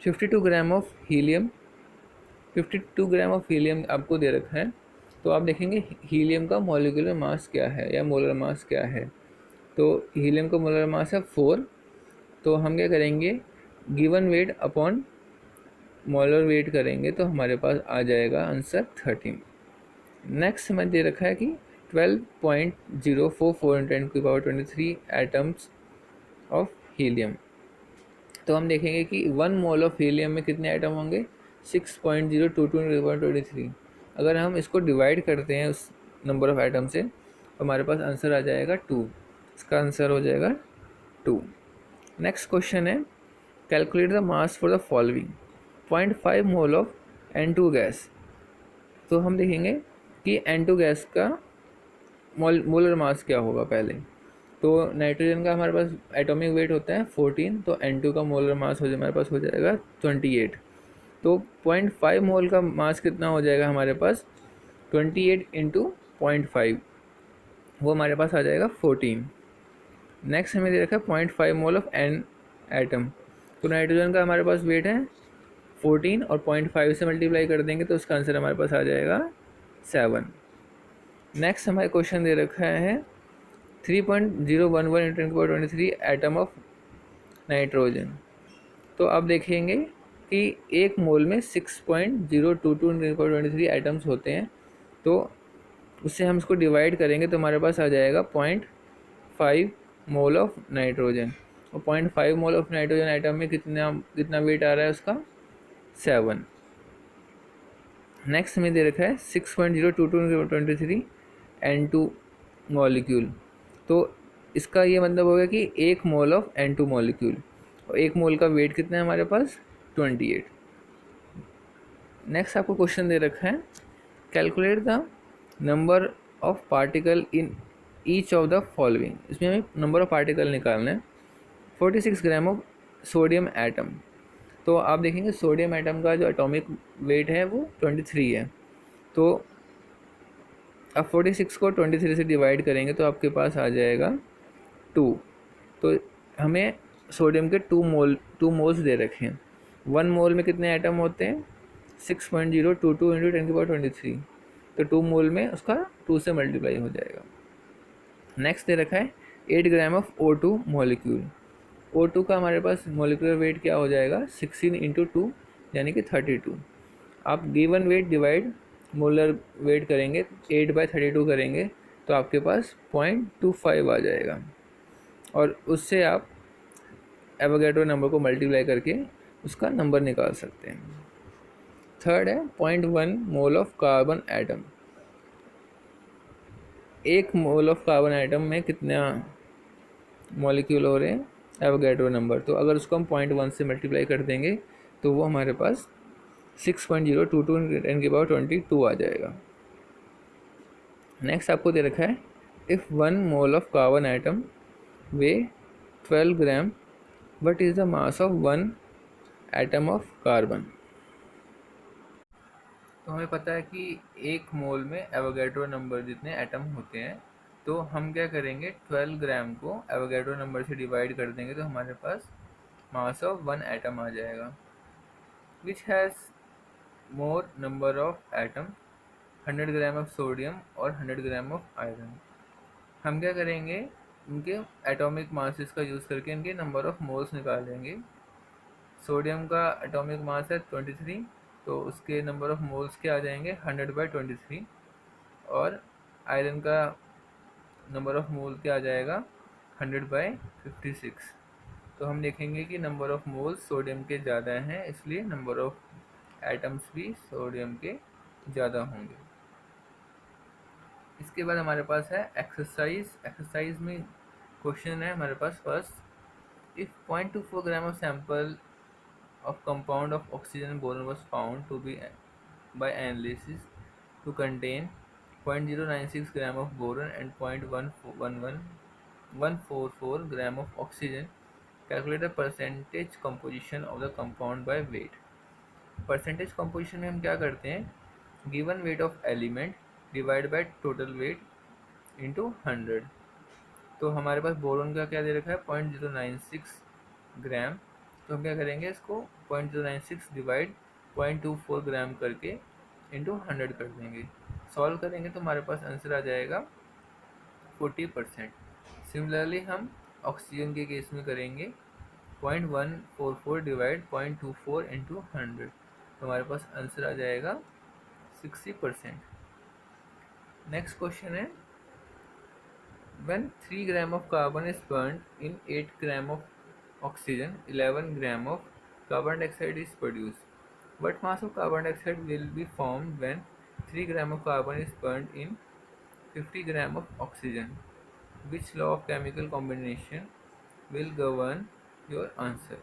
52 gram of helium. 52 gram of helium आपको दे रखा है, तो आप देखेंगे हीलियम का मॉलिक्यूलर मास क्या है या मोलर मास क्या है। तो हीलियम का मोलर मास है 4, तो हम क्या करेंगे given weight upon molar weight करेंगे तो हमारे पास आ जाएगा आंसर 13। नेक्स्ट हमें दे रखा है कि 12.044 × 10^23 एटम्स ऑफ हीलियम। तो हम देखेंगे कि 1 मोल ऑफ हीलियम में कितने एटम होंगे 6.022 × 10^23। अगर हम इसको डिवाइड करते हैं उस नंबर ऑफ एटम से तो हमारे पास आंसर आ जाएगा 2। इसका आंसर हो जाएगा 2। नेक्स्ट क्वेश्चन है calculate the mass for the following 0.5 mole of N2 gas. तो हम देखेंगे कि N2 गैस का मोलर मास क्या होगा पहले। तो नाइट्रोजन का हमारे पास एटॉमिक वेट होता है 14, तो N2 का मोलर मास हमारे पास हो जाएगा 28। तो 0.5 मोल का मास कितना हो जाएगा हमारे पास 28 × 0.5, वो हमारे पास आ जाएगा 14। नेक्स्ट हमें दे रखा है 0.5 मोल ऑफ N एटम। तो नाइट्रोजन का हमारे पास वेट है 14 और 0.5 से मल्टीप्लाई कर देंगे तो उसका आंसर हमारे पास आ जाएगा 7। नेक्स्ट हमारे क्वेश्चन दे रखा है 3.011 × 10^23 एटम ऑफ नाइट्रोजन। तो आप देखेंगे कि एक मोल में 6.022 × 10^23 एटम्स होते हैं, तो उससे हम इसको डिवाइड करेंगे तो हमारे पास आ जाएगा 0.5 मोल ऑफ नाइट्रोजन। और 0.5 मोल ऑफ नाइट्रोजन एटम में कितना वेट आ रहा है उसका 7। नेक्स्ट हमें दे रखा है 6.022 × 10^23 N2 मॉलिक्यूल। तो इसका ये मतलब होगा कि 1 मोल ऑफ N2 मॉलिक्यूल, और 1 मोल का वेट कितना है हमारे पास 28। नेक्स्ट आपको क्वेश्चन दे रखा है calculate the number of particle in each of the following. इसमें हमें नंबर ऑफ पार्टिकल निकालना है। 46 ग्राम ऑफ सोडियम एटम। तो आप देखेंगे सोडियम एटम का जो एटॉमिक वेट है वो 23 है, तो अब 46 को 23 से डिवाइड करेंगे तो आपके पास आ जाएगा 2। तो हमें सोडियम के 2 मोल्स दे रखे हैं। 1 मोल में कितने एटम होते हैं 6.022 × 10^23, तो 2 मोल में उसका 2 से मल्टीप्लाई हो जाएगा। नेक्स्ट दे रखा है 8 gram of O2 molecule. O2 का हमारे पास मॉलिक्यूलर वेट क्या हो जाएगा 16 × 2 यानी कि 32। आप given weight divide molar weight करेंगे 8/32 करेंगे तो आपके पास 0.25 आ जाएगा, और उससे आप एवोगैड्रो नंबर को मल्टीप्लाई करके उसका नंबर निकाल सकते हैं। थर्ड है 0.1 मोल ऑफ कार्बन एटम। एक मोल ऑफ कार्बन आइटम में कितना मॉलिक्यूल हो रहे हैं एवोगैड्रो नंबर। तो अगर उसको हम 0.1 से मल्टीप्लाई कर देंगे तो वो हमारे पास 6.022 10 की पावर 22 आ जाएगा। नेक्स्ट आपको दे रखा है if 1 mole of carbon atom way 12 gram what is the mass of 1 atom of carbon. तो हमें पता है कि एक मोल में एवोगैड्रो नंबर जितने एटम होते हैं, तो हम क्या करेंगे 12 ग्राम को एवोगैड्रो नंबर से डिवाइड कर देंगे तो हमारे पास मास ऑफ 1 एटम आ जाएगा, which has more number of atom 100 gram of sodium और 100 ग्राम ऑफ आयरन। हम क्या करेंगे इनके एटॉमिक मासेस का यूज़ करके इनके नंबर ऑफ मोल्स निकालेंगे। सोडियम का एटॉमिक मास है 23, तो उसके नंबर ऑफ मोल्स क्या आ जाएंगे 100/23, और आयरन का नंबर ऑफ मोल क्या आ जाएगा 100/56। तो हम देखेंगे कि नंबर ऑफ मोल्स सोडियम के ज़्यादा हैं, इसलिए नंबर ऑफ एटम्स भी सोडियम के ज़्यादा होंगे। इसके बाद हमारे पास है एक्सरसाइज में क्वेश्चन है हमारे पास first, if 0.24 gram of sample of compound of oxygen and boron was found to be by analysis to contain 0.096 gram of boron and 0.144 gram of oxygen. Calculate the percentage composition of the compound by weight. Percentage composition में हम क्या करते हैं, given weight of element divide by total weight into 100। तो हमारे पास boron का क्या दे रखा है 0.096 ग्राम, तो हम क्या करेंगे इसको 0.096 डिवाइड 0.24 ग्राम करके इंटू 100 कर देंगे। सॉल्व करेंगे तो हमारे पास आंसर आ जाएगा 40%। सिमिलरली हम ऑक्सीजन के केस में करेंगे 0.144 डिवाइड 0.24 इंटू 100, तो हमारे पास आंसर आ जाएगा 60%। नेक्स्ट क्वेश्चन है, when 3 gram of carbon is burnt in 8 gram of oxygen, 11 gram of carbon dioxide is produced. What mass of carbon dioxide will be formed when 3 gram of carbon is burnt in 50 gram of oxygen? Which law of chemical combination will govern your answer?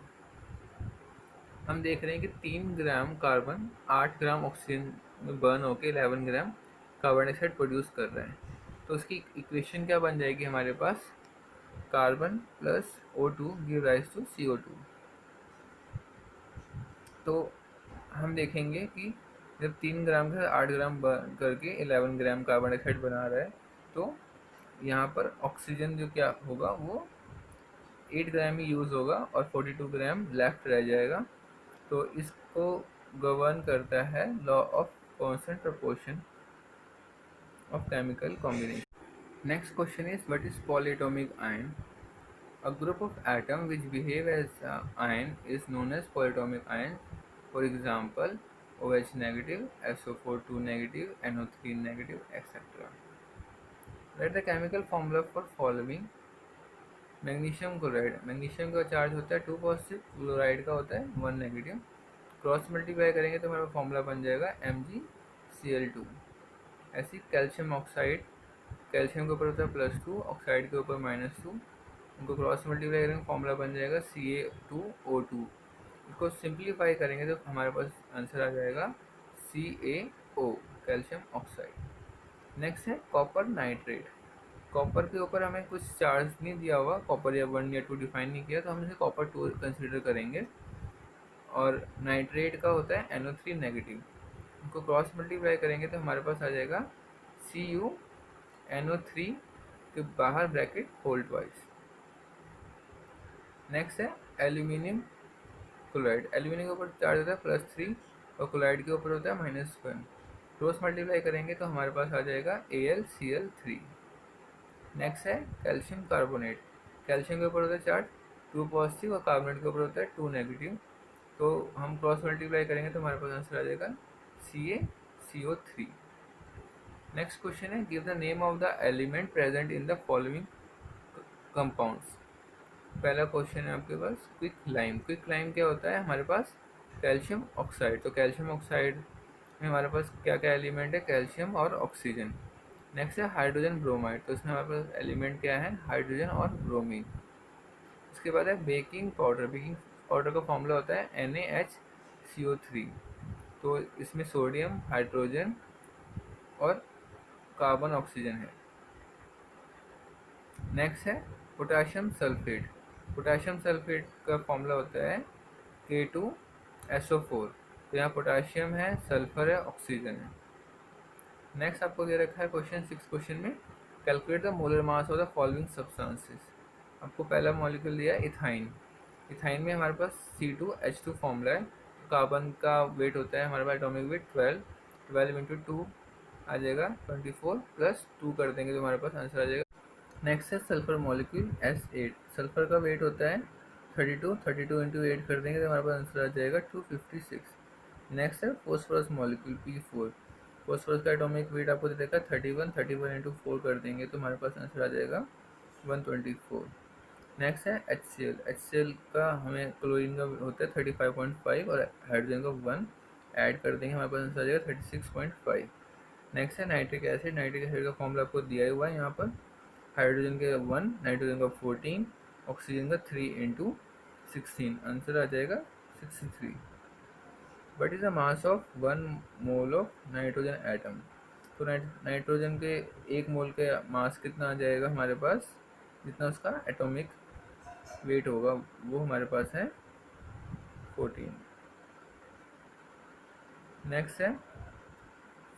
हम देख रहे हैं कि 3 gram carbon 8 gram oxygen में burn होकर 11 gram carbon dioxide produce कर रहा है। तो उसकी इक्वेशन क्या बन जाएगी हमारे पास, carbon plus O2 give rise to CO2। तो हम देखेंगे कि जब 3 ग्राम का 8 ग्राम बर्न करके 11 ग्राम कार्बन डाइऑक्साइड बना रहा है, तो यहाँ पर ऑक्सीजन जो क्या होगा वो 8 ग्राम ही यूज़ होगा और 42 ग्राम लेफ्ट रह जाएगा। तो इसको गवर्न करता है law of constant proportion of chemical combination. Next question is, what is polyatomic ion? A group of atoms which behave as ion is known as polyatomic ion. For example, OH negative, SO4 2 negative, NO3 negative, etc. Write the chemical formula for following. Magnesium chloride, magnesium का charge होता है 2 positive, chloride का होता है 1 negative. Cross multiply करेंगे तो हमारा formula बन जाएगा MgCl2। ऐसी कैल्शियम ऑक्साइड, कैल्शियम के ऊपर होता है +2, ऑक्साइड के ऊपर -2, उनको क्रॉस मल्टीप्लाई करेंगे फॉर्मूला बन जाएगा Ca2O2। इसको सिंप्लीफाई करेंगे तो हमारे पास आंसर आ जाएगा CaO, कैल्शियम ऑक्साइड। नेक्स्ट है कॉपर नाइट्रेट। कॉपर के ऊपर हमें कुछ चार्ज नहीं दिया हुआ, कॉपर या 1 या 2 डिफाइन नहीं किया, तो हम इसे कॉपर 2 कंसिडर करेंगे। और नाइट्रेट का होता है NO3 नेगेटिव, उनको क्रॉस मल्टीप्लाई करेंगे तो हमारे पास आ जाएगा CuNO3 के बाहर ब्रैकेट होल्ड वाइज। नेक्स्ट है एल्यूमिनियम क्लोराइड। एल्यूमिनियम के ऊपर चार्ज होता है +3 और क्लोराइड के ऊपर होता है -1। क्रॉस मल्टीप्लाई करेंगे तो हमारे पास आ जाएगा AlCl3। नेक्स्ट है कैल्शियम कार्बोनेट। कैल्शियम के ऊपर होता है चार्ज 2 पॉजिटिव और कार्बोनेट के ऊपर होता है 2 नेगेटिव, तो हम क्रॉस मल्टीप्लाई करेंगे तो हमारे पास आंसर आ जाएगा CaCO3। नेक्स्ट क्वेश्चन है, give the name of the element present in the following compounds. पहला क्वेश्चन है आपके पास क्विक लाइम। क्विक लाइम क्या होता है हमारे पास, कैल्शियम ऑक्साइड। तो कैल्शियम ऑक्साइड में हमारे पास क्या क्या एलिमेंट है, कैल्शियम और ऑक्सीजन। नेक्स्ट है हाइड्रोजन ब्रोमाइड, तो इसमें हमारे पास एलिमेंट क्या है, हाइड्रोजन और ब्रोमीन। उसके बाद है बेकिंग पाउडर। बेकिंग पाउडर का फॉर्मूला होता है NaHCO3। तो इसमें सोडियम, हाइड्रोजन और कार्बन ऑक्सीजन है। नेक्स्ट है पोटाशियम सल्फेट। पोटाशियम सल्फेट का फॉर्मूला होता है K2SO4। तो यहाँ पोटाशियम है, सल्फर है, ऑक्सीजन है। नेक्स्ट आपको दे रखा है क्वेश्चन 6 क्वेश्चन में, calculate the molar mass of the following substances. आपको पहला मॉलिक्यूल दिया है इथाइन। इथाइन में हमारे पास C2H2 फॉर्मूला है। कार्बन का वेट होता है हमारे पास एटॉमिक वेट 12, 12 इंटू 2 आ जाएगा 24 प्लस 2 कर देंगे तो हमारे पास आंसर आ जाएगा। नेक्स्ट है सल्फर मॉलिक्यूल S8। सल्फर का वेट होता है 32, 32 इंटू 8 कर देंगे तो हमारे पास आंसर आ जाएगा 256। नेक्स्ट है फॉस्फोरस मॉलिक्यूल P4। फॉस्फोरस का एटॉमिक वेट आपको दे देखा 31, 31 इंटू 4 कर देंगे तो हमारे पास आंसर आ जाएगा 124। नेक्स्ट है HCl। HCl का हमें क्लोरीन का होता है 35.5 और हाइड्रोजन का 1 ऐड कर देंगे, हमारे पास आंसर आ जाएगा 36.5। नेक्स्ट है नाइट्रिक एसिड। नाइट्रिक एसिड का फॉर्मूला आपको दिया हुआ है यहाँ पर, हाइड्रोजन के 1, नाइट्रोजन का 14, ऑक्सीजन का 3 इंटू 16, आंसर आ जाएगा 63। What is the mass of 1 mole of nitrogen atom. तो नाइट्रोजन के 1 मोल के मास कितना आ जाएगा हमारे पास, जितना उसका एटॉमिक वेट होगा वो हमारे पास है 14। नेक्स्ट है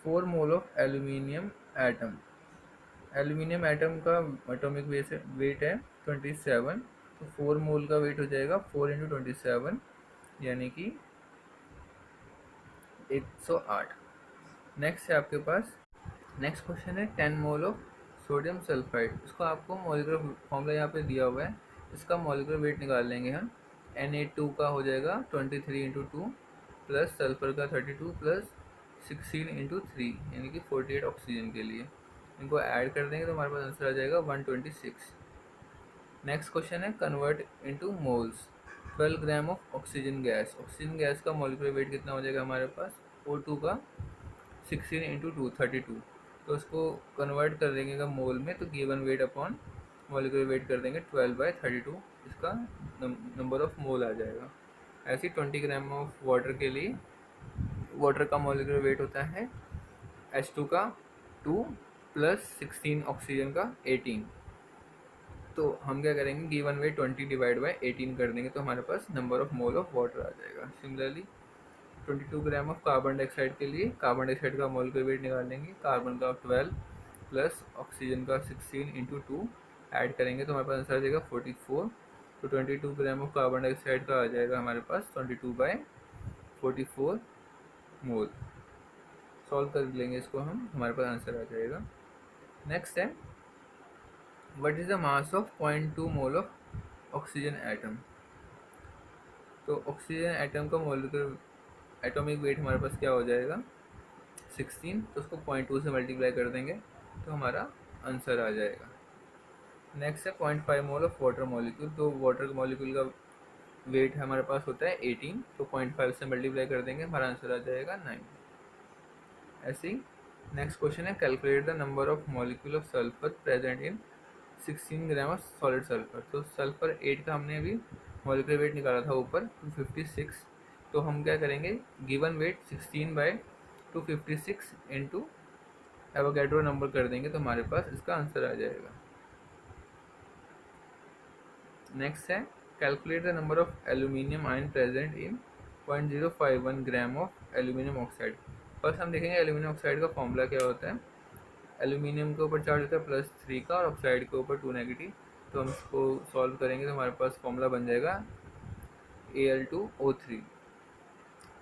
4 mole of aluminium atom. Aluminium atom का एटॉमिक वेट है 27। तो 4 मोल का वेट हो जाएगा 4 इंटू 27 यानी कि 108। नेक्स्ट है आपके पास, नेक्स्ट क्वेश्चन है 10 मोल ऑफ सोडियम सल्फाइड। इसको आपको मॉलिक्यूलर फॉर्मूला यहाँ पे दिया हुआ है, इसका मॉलिक्यूलर वेट निकाल लेंगे हम। Na2 का हो जाएगा 23 इंटू 2 प्लस सल्फर का 32 प्लस 16 इंटू 3 यानी कि 48 ऑक्सीजन के लिए। इनको ऐड कर देंगे तो हमारे पास आंसर आ जाएगा 126। नेक्स्ट क्वेश्चन है convert into moles. 12 gram of oxygen gas. Oxygen gas का मॉलिक्यूलर वेट कितना हो जाएगा हमारे पास, O2 का 16 इंटू 2 32। तो उसको कन्वर्ट कर देंगे मोल में, तो given weight upon molecular weight कर देंगे 12/32, इसका नंबर ऑफ मोल आ जाएगा। ऐसे 20 ग्राम ऑफ वाटर के लिए वाटर का मॉलिक्यूलर वेट होता है H2 का 2 प्लस 16 ऑक्सीजन का 18। तो हम क्या करेंगे, गिवन वेट 20 डिवाइड बाई 18 कर देंगे तो हमारे पास number of mole of water आ जाएगा। Similarly 22 gram of carbon dioxide के लिए कार्बन डाइऑक्साइड का मोलिकुलर वेट निकाल लेंगे। कार्बन का 12 प्लस ऑक्सीजन का 16 इंटू 2 ऐड करेंगे तो हमारे पास आंसर आ जाएगा 44। तो 22 ग्राम ऑफ कार्बन डाइऑक्साइड का आ जाएगा हमारे पास 22/44 मोल। सॉल्व कर लेंगे इसको हम, हमारे पास आंसर आ जाएगा। नेक्स्ट है what is the mass of 0.2 mole of oxygen atom. तो ऑक्सीजन एटम का मोलिकुलर एटॉमिक वेट हमारे पास क्या हो जाएगा 16, तो उसको 0.2 से मल्टीप्लाई कर देंगे तो हमारा आंसर आ जाएगा। नेक्स्ट है 0.5 मोल ऑफ वाटर मॉलिक्यूल। तो वाटर मॉलिक्यूल का वेट हमारे पास होता है 18, तो 0.5 से मल्टीप्लाई कर देंगे हमारा आंसर आ जाएगा 9। ऐसे ही नेक्स्ट क्वेश्चन है calculate the number of molecule of sulphur present in 16 gram of solid sulphur. तो सल्फर 8 का हमने अभी मॉलिक्यूलर वेट निकाला था ऊपर 256। तो हम क्या करेंगे, given weight 16/256 into Avogadro number कर देंगे तो हमारे पास इसका आंसर आ जाएगा। नेक्स्ट है calculate the number of aluminium ion present in 0.051 gram of aluminium oxide. First हम देखेंगे एल्यूमिनियम ऑक्साइड का फॉर्मूला क्या होता है। एल्यूमिनियम के ऊपर चार्ज होता है +3 का और ऑक्साइड के ऊपर 2 नेगेटिव। तो हम इसको सॉल्व करेंगे तो हमारे पास फॉर्मूला बन जाएगा Al2O3।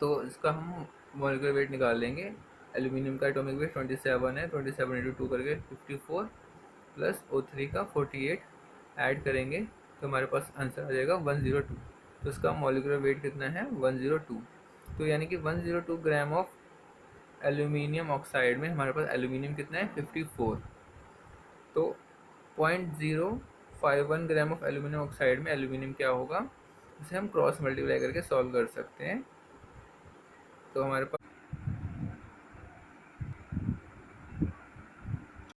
तो इसका हम मॉलिक्यूलर वेट निकाल लेंगे। एल्यूमिनियम का एटॉमिक वेट 27 है, 27 इंटू 2 करके 54 प्लस O3 का 48 ऐड करेंगे तो हमारे पास आंसर आ जाएगा 102। तो इसका मॉलिक्यूलर वेट कितना है 102। तो यानी कि 102 ग्राम ऑफ एल्यूमिनियम ऑक्साइड में हमारे पास एल्यूमिनियम कितना है 54। तो 0.051 ग्राम ऑफ एल्यूमिनियम ऑक्साइड में एल्यूमिनियम क्या होगा, इसे हम क्रॉस मल्टीप्लाई करके सॉल्व कर सकते हैं। तो हमारे